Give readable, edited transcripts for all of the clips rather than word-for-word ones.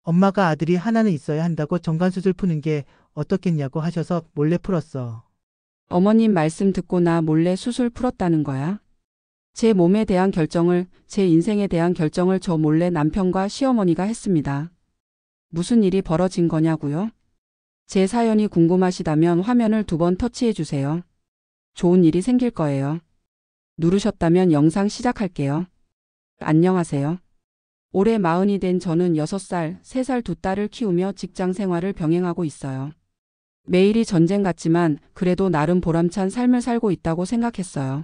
엄마가 아들이 하나는 있어야 한다고 정관수술 푸는 게 어떻겠냐고 하셔서 몰래 풀었어. 어머님 말씀 듣고 나 몰래 수술 풀었다는 거야? 제 몸에 대한 결정을, 제 인생에 대한 결정을 저 몰래 남편과 시어머니가 했습니다. 무슨 일이 벌어진 거냐고요? 제 사연이 궁금하시다면 화면을 2번 터치해 주세요. 좋은 일이 생길 거예요. 누르셨다면 영상 시작할게요. 안녕하세요. 올해 40이 된 저는 6살, 3살 2딸을 키우며 직장 생활을 병행하고 있어요. 매일이 전쟁 같지만 그래도 나름 보람찬 삶을 살고 있다고 생각했어요.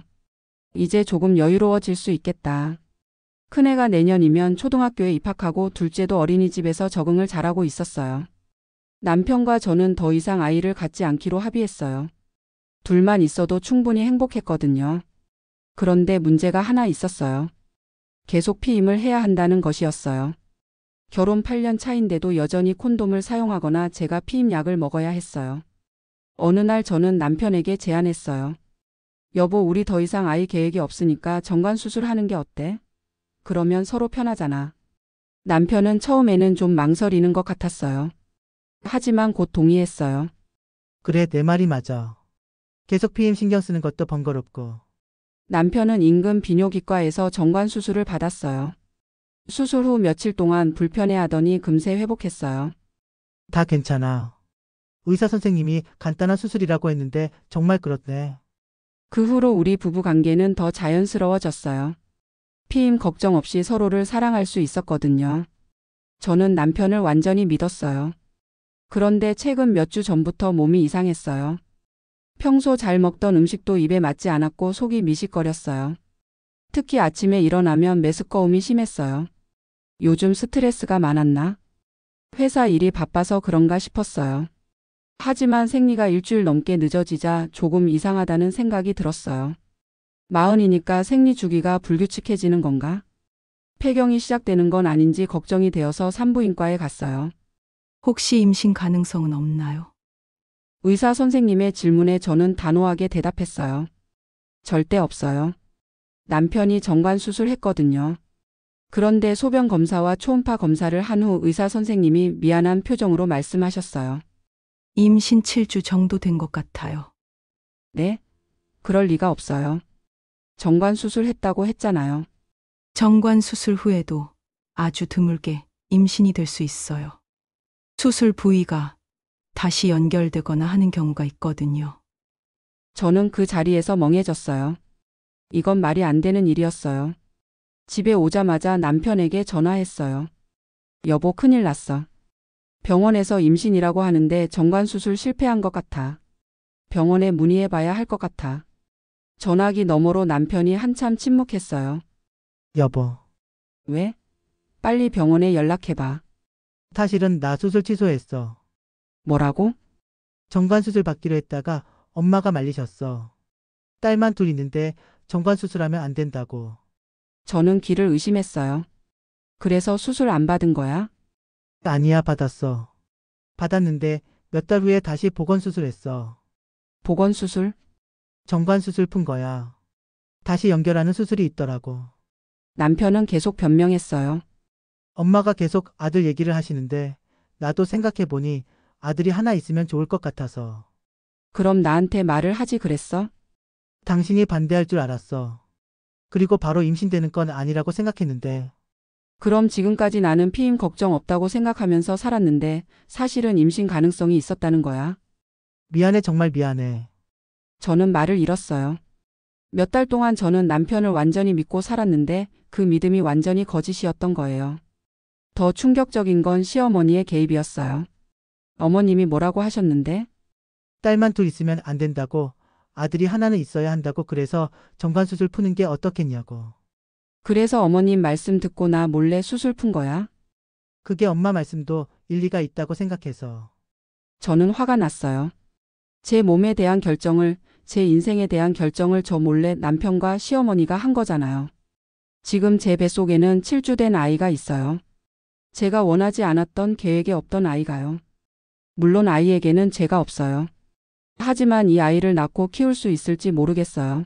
이제 조금 여유로워질 수 있겠다. 큰애가 내년이면 초등학교에 입학하고 둘째도 어린이집에서 적응을 잘하고 있었어요. 남편과 저는 더 이상 아이를 갖지 않기로 합의했어요. 둘만 있어도 충분히 행복했거든요. 그런데 문제가 하나 있었어요. 계속 피임을 해야 한다는 것이었어요. 결혼 8년 차인데도 여전히 콘돔을 사용하거나 제가 피임약을 먹어야 했어요. 어느 날 저는 남편에게 제안했어요. 여보, 우리 더 이상 아이 계획이 없으니까 정관수술하는 게 어때? 그러면 서로 편하잖아. 남편은 처음에는 좀 망설이는 것 같았어요. 하지만 곧 동의했어요. 그래, 내 말이 맞아. 계속 피임 신경 쓰는 것도 번거롭고. 남편은 인근 비뇨기과에서 정관수술을 받았어요. 수술 후 며칠 동안 불편해하더니 금세 회복했어요. 다 괜찮아. 의사 선생님이 간단한 수술이라고 했는데 정말 그렇네. 그 후로 우리 부부 관계는 더 자연스러워졌어요. 피임 걱정 없이 서로를 사랑할 수 있었거든요. 저는 남편을 완전히 믿었어요. 그런데 최근 몇 주 전부터 몸이 이상했어요. 평소 잘 먹던 음식도 입에 맞지 않았고 속이 미식거렸어요. 특히 아침에 일어나면 메스꺼움이 심했어요. 요즘 스트레스가 많았나? 회사 일이 바빠서 그런가 싶었어요. 하지만 생리가 일주일 넘게 늦어지자 조금 이상하다는 생각이 들었어요. 40이니까 생리 주기가 불규칙해지는 건가? 폐경이 시작되는 건 아닌지 걱정이 되어서 산부인과에 갔어요. 혹시 임신 가능성은 없나요? 의사 선생님의 질문에 저는 단호하게 대답했어요. 절대 없어요. 남편이 정관수술했거든요. 그런데 소변 검사와 초음파 검사를 한 후 의사 선생님이 미안한 표정으로 말씀하셨어요. 임신 7주 정도 된 것 같아요. 네? 그럴 리가 없어요. 정관수술했다고 했잖아요. 정관 수술 후에도 아주 드물게 임신이 될 수 있어요. 수술 부위가 다시 연결되거나 하는 경우가 있거든요. 저는 그 자리에서 멍해졌어요. 이건 말이 안 되는 일이었어요. 집에 오자마자 남편에게 전화했어요. 여보, 큰일 났어. 병원에서 임신이라고 하는데 정관수술 실패한 것 같아. 병원에 문의해봐야 할 것 같아. 전화기 너머로 남편이 한참 침묵했어요. 여보, 왜? 빨리 병원에 연락해봐. 사실은 나 수술 취소했어. 뭐라고? 정관수술 받기로 했다가 엄마가 말리셨어. 딸만 둘 있는데 정관수술하면 안 된다고. 저는 기를 의심했어요. 그래서 수술 안 받은 거야? 아니야, 받았어. 받았는데 몇 달 후에 다시 보건수술했어. 보건수술? 정관수술 푼 거야. 다시 연결하는 수술이 있더라고. 남편은 계속 변명했어요. 엄마가 계속 아들 얘기를 하시는데 나도 생각해보니 아들이 하나 있으면 좋을 것 같아서. 그럼 나한테 말을 하지 그랬어? 당신이 반대할 줄 알았어. 그리고 바로 임신되는 건 아니라고 생각했는데. 그럼 지금까지 나는 피임 걱정 없다고 생각하면서 살았는데 사실은 임신 가능성이 있었다는 거야. 미안해, 정말 미안해. 저는 말을 잃었어요. 몇 달 동안 저는 남편을 완전히 믿고 살았는데 그 믿음이 완전히 거짓이었던 거예요. 더 충격적인 건 시어머니의 개입이었어요. 어머님이 뭐라고 하셨는데? 딸만 둘 있으면 안 된다고. 아들이 하나는 있어야 한다고. 그래서 정관수술 푸는 게 어떻겠냐고. 그래서 어머님 말씀 듣고 나 몰래 수술 푼 거야? 그게 엄마 말씀도 일리가 있다고 생각해서. 저는 화가 났어요. 제 몸에 대한 결정을, 제 인생에 대한 결정을 저 몰래 남편과 시어머니가 한 거잖아요. 지금 제 뱃속에는 7주 된 아이가 있어요. 제가 원하지 않았던 계획에 없던 아이가요. 물론 아이에게는 죄가 없어요. 하지만 이 아이를 낳고 키울 수 있을지 모르겠어요.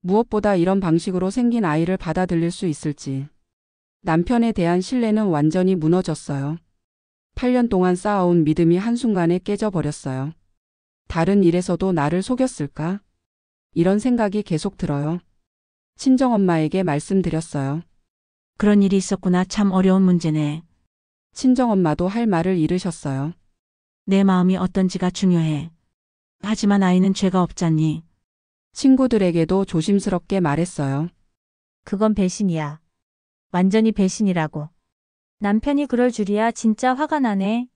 무엇보다 이런 방식으로 생긴 아이를 받아들일 수 있을지. 남편에 대한 신뢰는 완전히 무너졌어요. 8년 동안 쌓아온 믿음이 한순간에 깨져버렸어요. 다른 일에서도 나를 속였을까? 이런 생각이 계속 들어요. 친정엄마에게 말씀드렸어요. 그런 일이 있었구나. 참 어려운 문제네. 친정엄마도 할 말을 잃으셨어요. 내 마음이 어떤지가 중요해. 하지만 아이는 죄가 없잖니. 친구들에게도 조심스럽게 말했어요. 그건 배신이야. 완전히 배신이라고. 남편이 그럴 줄이야 진짜 화가 나네.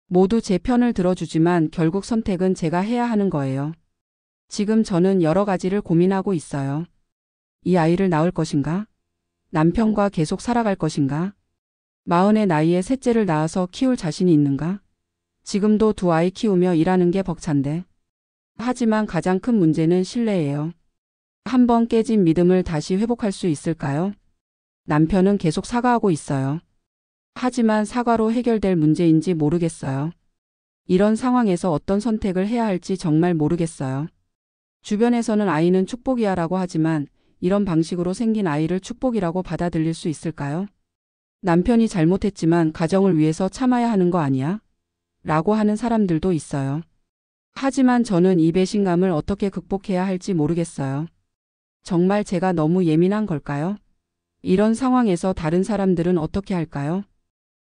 모두 제 편을 들어주지만 결국 선택은 제가 해야 하는 거예요. 지금 저는 여러 가지를 고민하고 있어요. 이 아이를 낳을 것인가? 남편과 계속 살아갈 것인가? 40의 나이에 셋째를 낳아서 키울 자신이 있는가? 지금도 두 아이 키우며 일하는 게 벅찬데. 하지만 가장 큰 문제는 신뢰예요. 한번 깨진 믿음을 다시 회복할 수 있을까요? 남편은 계속 사과하고 있어요. 하지만 사과로 해결될 문제인지 모르겠어요. 이런 상황에서 어떤 선택을 해야 할지 정말 모르겠어요. 주변에서는 아이는 축복이야라고 하지만 이런 방식으로 생긴 아이를 축복이라고 받아들일 수 있을까요? 남편이 잘못했지만 가정을 위해서 참아야 하는 거 아니야? 라고 하는 사람들도 있어요. 하지만 저는 이 배신감을 어떻게 극복해야 할지 모르겠어요. 정말 제가 너무 예민한 걸까요? 이런 상황에서 다른 사람들은 어떻게 할까요?